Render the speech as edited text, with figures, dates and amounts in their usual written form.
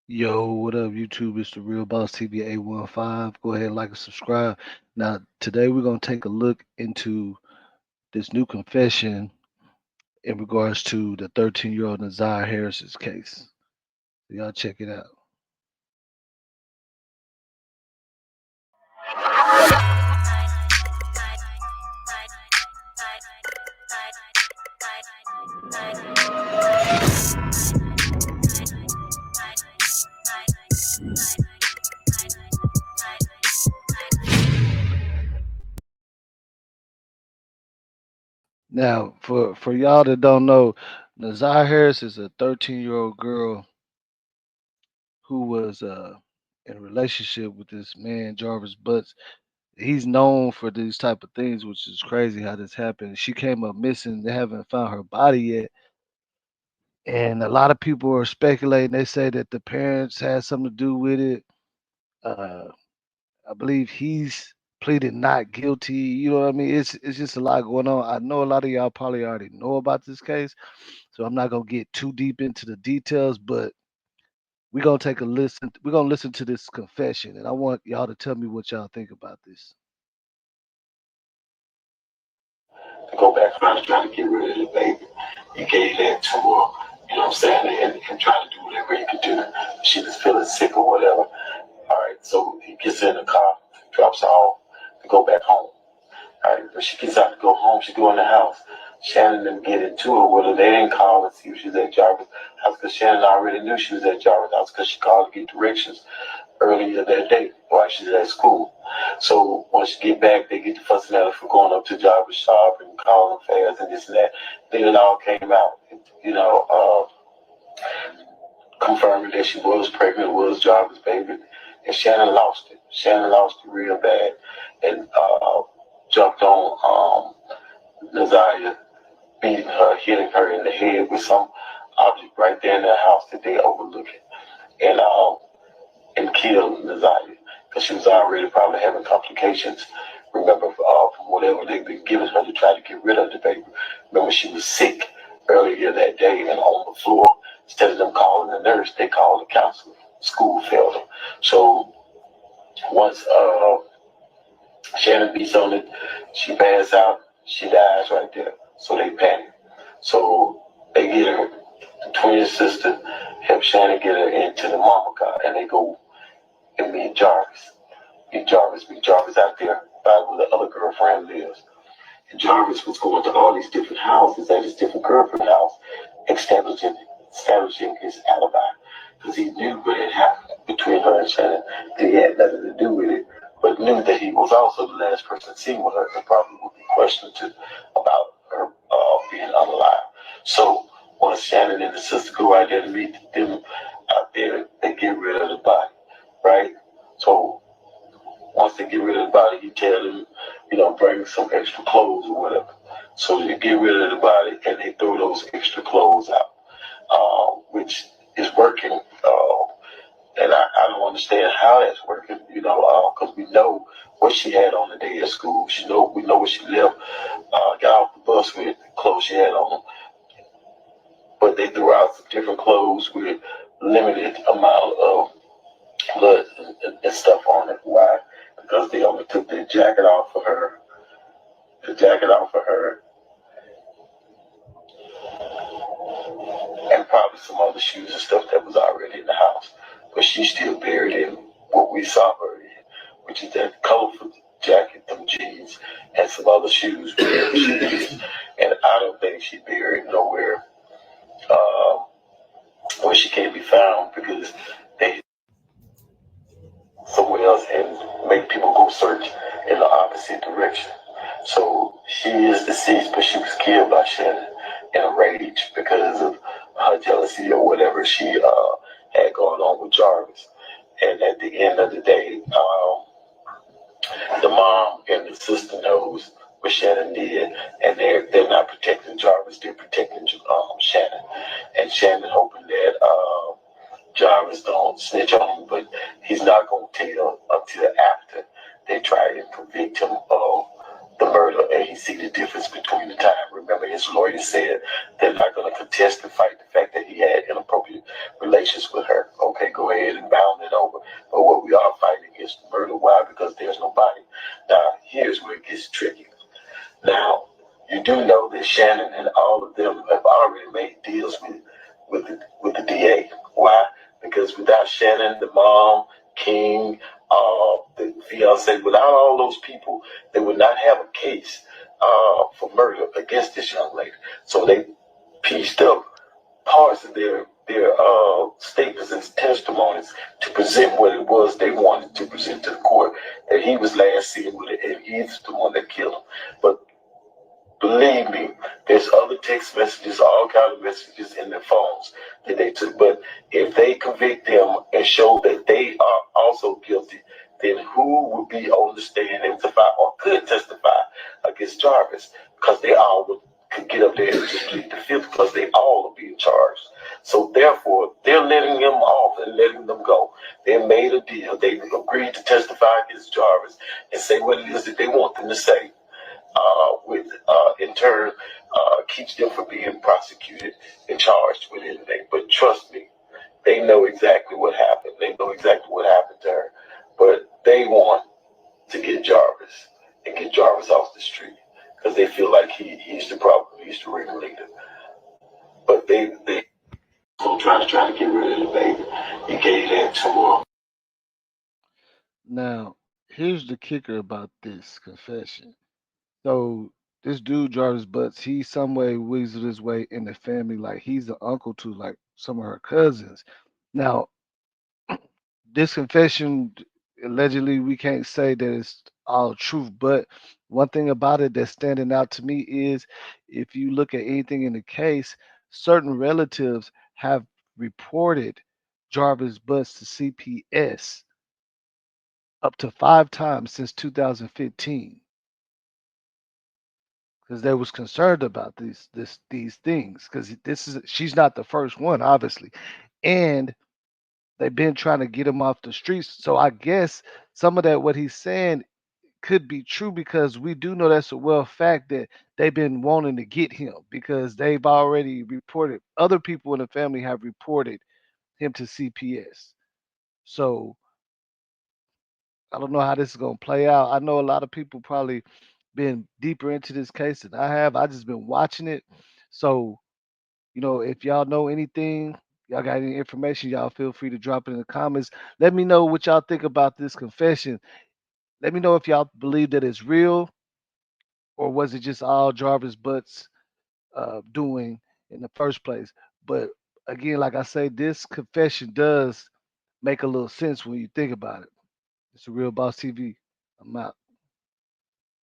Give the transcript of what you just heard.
Yo, what up, YouTube? It's the Real Boss TV 815. Go ahead, like and subscribe. Now, today we're gonna take a look into this new confession in regards to the 13-year-old Na Ziah Harris's case. So y'all check it out. Now, for y'all that don't know, Na Ziah Harris is a 13-year-old girl who was in a relationship with this man Jarvis Butts. He's known for these type of things, which is crazy how this happened. She came up missing. They haven't found her body yet. And a lot of people are speculating. They say that the parents had something to do with it. Uh, I believe he's pleaded not guilty. You know what I mean? It's just a lot going on. I know a lot of y'all probably already know about this case, so I'm not gonna get too deep into the details. But we're gonna take a listen. We're gonna listen to this confession, and I want y'all to tell me what y'all think about this. To go back around trying to get rid of the baby. He gave that to her, you know what I'm saying, and trying to do whatever he could do. She was feeling sick or whatever. All right, so he gets in the car, drops her off to go back home. All right, when she gets out to go home, she go in the house. Shannon didn't get into it with her. They didn't call and see if she was at Jarvis' house because Shannon already knew she was at Jarvis' house because she called to get directions earlier that day while she's at school. So once you get back, they get the fussing at her for going up to Jarvis' shop and calling fast and this and that. Then it all came out, you know, confirming that she was pregnant, was Jarvis' baby. And Shannon lost it. Shannon lost it real bad and jumped on Naziah, beating her, hitting her in the head with some object right there in their house that they overlooking. And killed Naziah because she was already probably having complications. Remember, from whatever they've been giving her to try to get rid of the baby. Remember, she was sick earlier that day and on the floor. Instead of them calling the nurse, they called the counselor. School failed them. So once Shannon beats on it, she passes out, she dies right there. So they panic. So they get her, the twin sister, help Shannon get her into the mama car, and they go and meet Jarvis. Meet Jarvis out there by where the other girlfriend lives. And Jarvis was going to all these different houses at his different girlfriend house, establishing his alibi. Because he knew what had happened between her and Shannon. That he had nothing to do with it, but knew that he was also the last person seen with her and probably would be questioned to, about her being unalive. So once Shannon and the sister go out there to meet them out there, they get rid of the body, right? So once they get rid of the body, he tell them, bring some extra clothes or whatever. So they get rid of the body and they throw those extra clothes out, which is working. And I don't understand how that's working, because we know what she had on the day at school. We know what she left, got off the bus with, the clothes she had on. But they threw out some different clothes with limited amount of blood and stuff on it. Why? Because they only took the jacket off of her, the jacket off of her, and probably some other shoes and stuff that was already in the house. But she's still buried in what we saw her in, which is that colorful jacket, them jeans, and some other shoes, wherever she is. And I don't think she buried nowhere uh, where she can't be found because they somewhere else and make people go search in the opposite direction. So she is deceased, but she was killed by Shannon in a rage because of her jealousy or whatever she had going on with Jarvis. And at the end of the day, the mom and the sister knows what Shannon did, and they're not protecting Jarvis; they're protecting Shannon. And Shannon hoping that Jarvis don't snitch on him, but he's not going to tell until after they try and convict him of the murder and he see the difference between the time. Remember, his lawyer said they're not going to contest the fact that he had inappropriate relations with her. Okay, go ahead. ahead and bound it over. But what we are fighting is murder. Why? Because there's no body. Now, here's where it gets tricky. Now, you do know that Shannon and all of them have already made deals with the DA. Why? Because without Shannon, the mom, King, the fiance, without all those people, they would not have a case for murder against this young lady. So they pieced up parts of their statements and testimonies to present what it was they wanted to present to the court, that he was last seen with it and he's the one that killed him. But believe me, there's other text messages, all kind of messages in their phones that they took. But if they convict them and show that they are also guilty, then who would be on the stand and testify or could testify against Jarvis? Because they all could get up there and just plead the fifth because they all are being charged. So therefore, they're letting them off and letting them go. They made a deal. They agreed to testify against Jarvis and say what it is that they want them to say, with in turn keeps them from being prosecuted and charged with anything. But trust me, they know exactly what happened. They know exactly what happened to her. But they want to get Jarvis and get Jarvis off the street because they feel like he's the problem. He's the ringleader. But they trying to get rid of the baby. He gave that to her. Now, here's the kicker about this confession. So this dude Jarvis Butts, he some way weaseled his way in the family, like he's the uncle to like some of her cousins. Now, this confession allegedly we can't say that it's all truth, but one thing about it that's standing out to me is if you look at anything in the case, certain relatives have reported Jarvis Butts to CPS up to 5 times since 2015 because they was concerned about these things because this is she's not the first one obviously, and they've been trying to get him off the streets. So I guess some of that what he's saying could be true because we do know that's a well fact that they've been wanting to get him because they've already reported other people in the family have reported him to CPS. So I don't know how this is gonna play out. I know a lot of people probably been deeper into this case than I have. I just been watching it. So, if y'all know anything, y'all got any information, y'all feel free to drop it in the comments. Let me know what y'all think about this confession. Let me know if y'all believe that it's real or was it just all Jarvis Butts doing in the first place. But again, like I say, this confession does make a little sense when you think about it. It's a real Boss TV. I'm out.